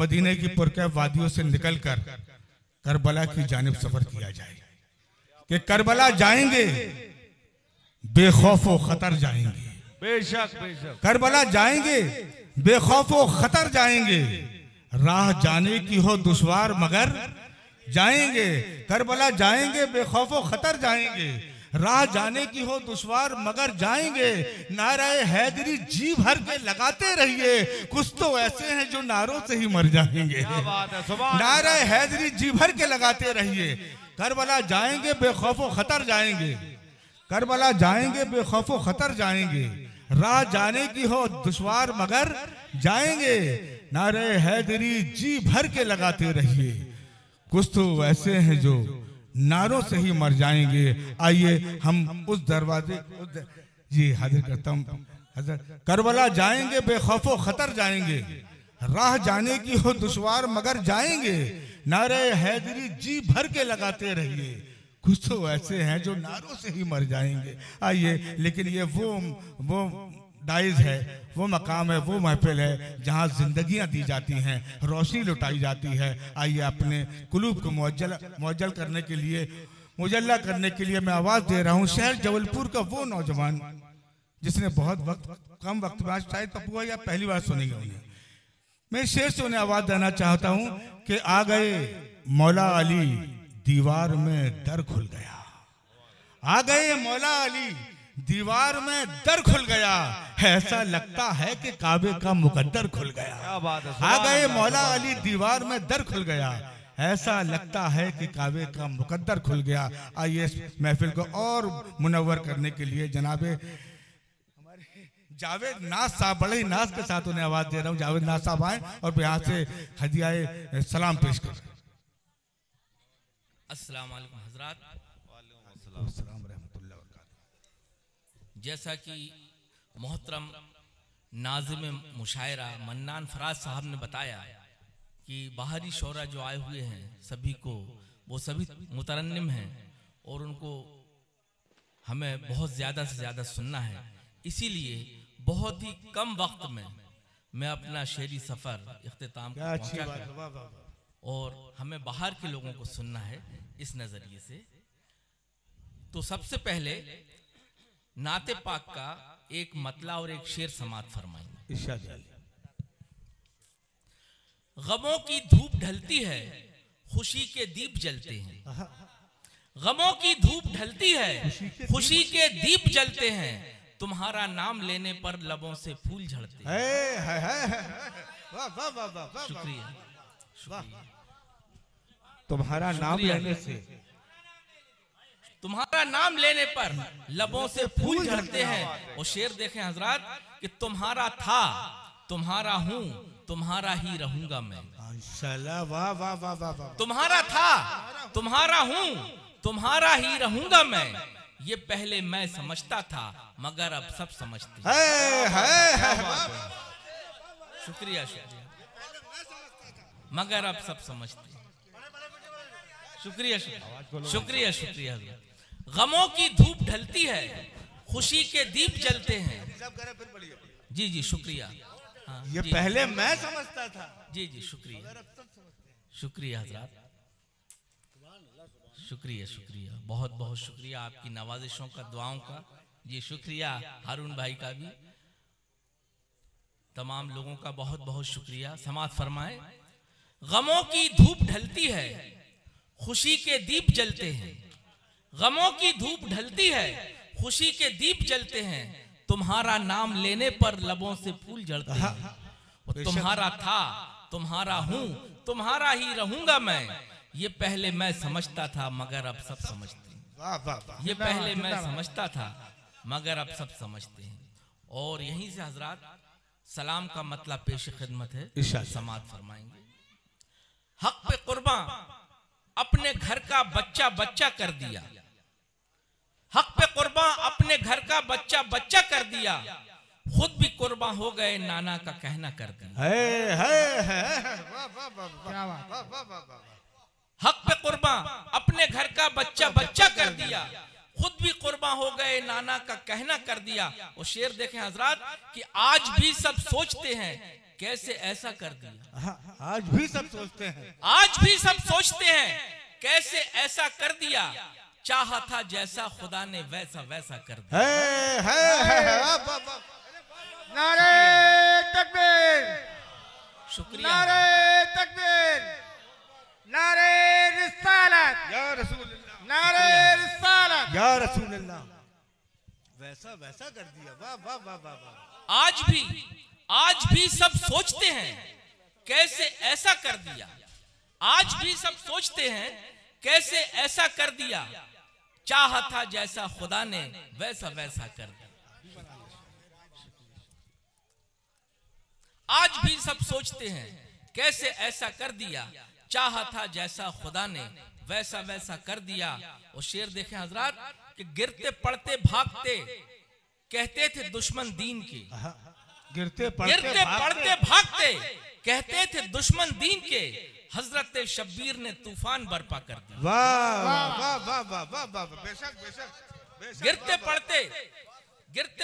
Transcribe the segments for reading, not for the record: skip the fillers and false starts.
मदीने की पुरकैफ वादियों से निकलकर करबला की जानिब सफर किया जाए कि करबला जाएंगे बेखौफ व खतर जाएंगे। बेशक बेशक करबला जाएंगे बेखौफ व खतर जाएंगे। राह जाने की हो दुश्वार मगर जाएंगे। करबला जाएंगे बेखौफ व खतर जाएंगे। राह जाने की हो दुश्वार मगर जाएंगे। नारे हैदरी जी भर के लगाते रहिए, कुछ तो ऐसे हैं जो नारों से ही मर जाएंगे। नारे हैदरी जी भर के लगाते रहिए। करबला जाएंगे बेखौफ व खतर जाएंगे। करबला जाएंगे बेखौफ व खतर जाएंगे। राह जाने की हो दुश्वार मगर जाएंगे। नारे हैदरी जी भर के लगाते रहिए, कुछ तो ऐसे हैं जो नारों से ही मर जाएंगे। आइए हम उस दरवाजे जी हाजिर करता हूँ। हजरत करबला जाएंगे बेखौफ व खतर जाएंगे। राह जाने की हो दुश्वार मगर जाएंगे। नारे हैदरी जी भर के लगाते रहिए, कुछ तो ऐसे हैं जो नारों से ही मर जाएंगे। आइए, लेकिन ये वो दाइज है, वो मकाम है, वो महफिल है जहाँ जिंदगियाँ दी जाती हैं, रोशनी लुटाई जाती है। आइए अपने कुलूब को मुअज्जल करने के लिए, मुजल्ला करने के लिए मैं आवाज़ दे रहा हूँ शहर जबलपुर का वो नौजवान जिसने बहुत कम वक्त में, शायद पप्पू या पहली बार सुनेंगे उन्हें, मैं शेर से उन्हें आवाज़ देना चाहता हूँ कि आ गए मौला अली दीवार में दर खुल गया। आ गए मौला अली दीवार में दर खुल गया। ऐसा लगता है कि काबे का मुकद्दर खुल गया। आ गए मौला अली दीवार में दर खुल गया। ऐसा लगता है कि काबे का मुकद्दर खुल गया। आइए इस महफिल को और मुनव्वर करने के लिए जनाबे हमारे जावेद नाज साहब, बड़े ही नाज के साथ उन्हें आवाज दे रहा हूँ। जावेद नाज साहब आए और यहाँ से हदियाए सलाम पेश कर। अस्सलाम वालेकुम हजरात। जैसा कि मोहतरम नाज़िम मुशायरा मन्नान फराज साहब ने बताया कि बाहरी शोरा जो आए हुए हैं सभी को, वो सभी मुतरन्निम हैं और उनको हमें बहुत ज़्यादा से ज़्यादा सुनना है। इसीलिए बहुत ही कम वक्त में मैं अपना शेरी सफ़र इख्तिताम को पहुंचा और हमें बाहर के लोगों को सुनना है इस नज़रिए से। तो सबसे पहले नाते पाक का एक मतला और एक शेर समात फरमाएंगे। गमों की धूप ढलती है, खुशी के दीप जलते हैं। गमों की धूप ढलती है, खुशी के दीप जलते हैं। तुम्हारा नाम लेने पर लबों से फूल झड़ते हैं। शुक्रिया, शुक्रिया। तुम्हारा नाम लेने से, तुम्हारा नाम लेने पर लबों से फूल झड़ते हैं। और शेर देखें हजरात कि तुम्हारा था, तुम्हारा हूँ, तुम्हारा ही रहूंगा मैं। तुम्हारा था, तुम्हारा हूँ, तुम्हारा ही रहूंगा मैं। ये पहले मैं समझता था मगर अब सब समझते हैं। शुक्रिया, शुक्रिया। मगर अब सब समझते हैं। शुक्रिया, शुक्रिया, शुक्रिया। गमों की धूप ढलती है, खुशी के दीप जलते हैं। जी जी शुक्रिया। हाँ, ये पहले मैं समझता था। जी जी शुक्रिया, शुक्रिया हजरात, शुक्रिया, शुक्रिया, बहुत बहुत शुक्रिया आपकी नवाजिशों का, दुआओं का। जी शुक्रिया हारून भाई का भी, तमाम लोगों का बहुत बहुत शुक्रिया। समात फरमाए। गमों की धूप ढलती है, खुशी के दीप जलते हैं। गमों की धूप ढलती है, खुशी के दीप जलते हैं। तुम्हारा नाम लेने पर लबों से फूल झड़ते हैं। तुम्हारा था, तुम्हारा हूँ, तुम्हारा ही रहूंगा मैं। ये पहले मैं समझता था मगर अब सब समझते हैं। ये पहले मैं समझता था मगर अब सब समझते हैं। और यहीं से हजरात सलाम का मतलब पेश खिदमत है, समात फरमाएंगे। हक पे कुर्बान अपने घर का बच्चा बच्चा कर दिया। हक पे कुर्बान अपने घर का बच्चा बच्चा कर दिया। खुद भी कुर्बान हो गए, नाना का कहना कर दिया। हक पे कुर्बान अपने घर का बच्चा बच्चा कर दिया। खुद भी कुर्बान हो गए, नाना का कहना कर दिया। और शेर देखें हजरात कि आज भी सब सोचते हैं कैसे ऐसा कर दिया। हाँ, आज भी सब सोचते हैं, आज भी सब सोचते हैं कैसे ऐसा कर दिया, चाहा था जैसा खुदा ने वैसा वैसा कर दिया। नारे तकबीर, शुक्रिया, नारे तकबीर, नारे रिसालत, या रसूलुल्लाह, नारे रिसालत, या रसूलुल्लाह, वैसा वैसा कर दिया। वाह वाह वाह वाह वाह। आज भी सब सोचते हैं कैसे ऐसा कर दिया। आज भी सब सोचते हैं कैसे ऐसा कर दिया, चाहा था जैसा खुदा ने वैसा वैसा कर दिया। आज भी सब सोचते हैं कैसे ऐसा कर दिया, चाहा था जैसा खुदा ने वैसा वैसा कर दिया। और शेर देखें हजरात कि गिरते पड़ते भागते कहते थे दुश्मन दीन के, गिरते पड़ते भागते कहते थे दुश्मन दीन के, हजरत शब्बीर ने तूफान बर्पा कर दिया। वाह वाह वाह वाह वाह वाह, बेशक बेशक। गिरते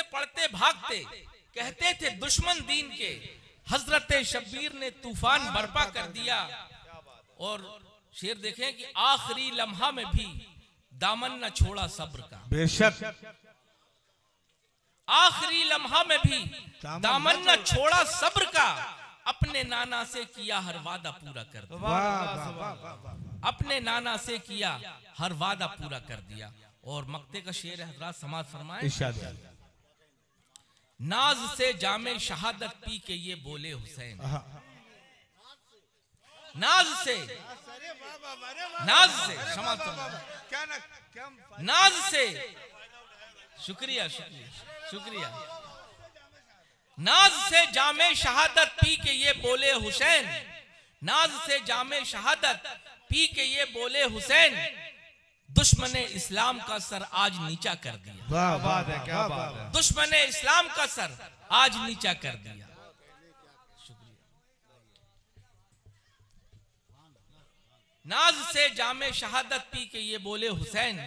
पड़ते भागते कहते थे दुश्मन दीन के, हजरत शब्बीर ने तूफान बर्पा कर दिया। और शेर देखें कि आखिरी लम्हा में भी दामन न छोड़ा सब्र का। बेशक आखिरी लम्हा में भी दामन न छोड़ा सब्र का, अपने नाना से किया हर वादा पूरा कर दिया। वाह वाह वाह। अपने नाना से किया हर वादा पूरा कर दिया। और मक्ते का शेर है हजरात, समाज फरमाए। नाज से जामे शहादत पी के ये बोले हुसैन, नाज से समाज फरमाए, नाज से, शुक्रिया शुक्रिया शुक्रिया, नाज से जामे शहादत पी के ये बोले हुसैन, नाज से जामे शहादत पी के ये बोले हुसैन, दुश्मने इस्लाम का सर आज नीचा कर दिया। वाह बात है, क्या बात है। दुश्मने इस्लाम का सर आज नीचा कर दिया। नाज से जामे शहादत पी के ये बोले हुसैन,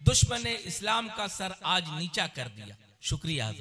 दुश्मने इस्लाम का सर आज नीचा कर दिया। शुक्रिया।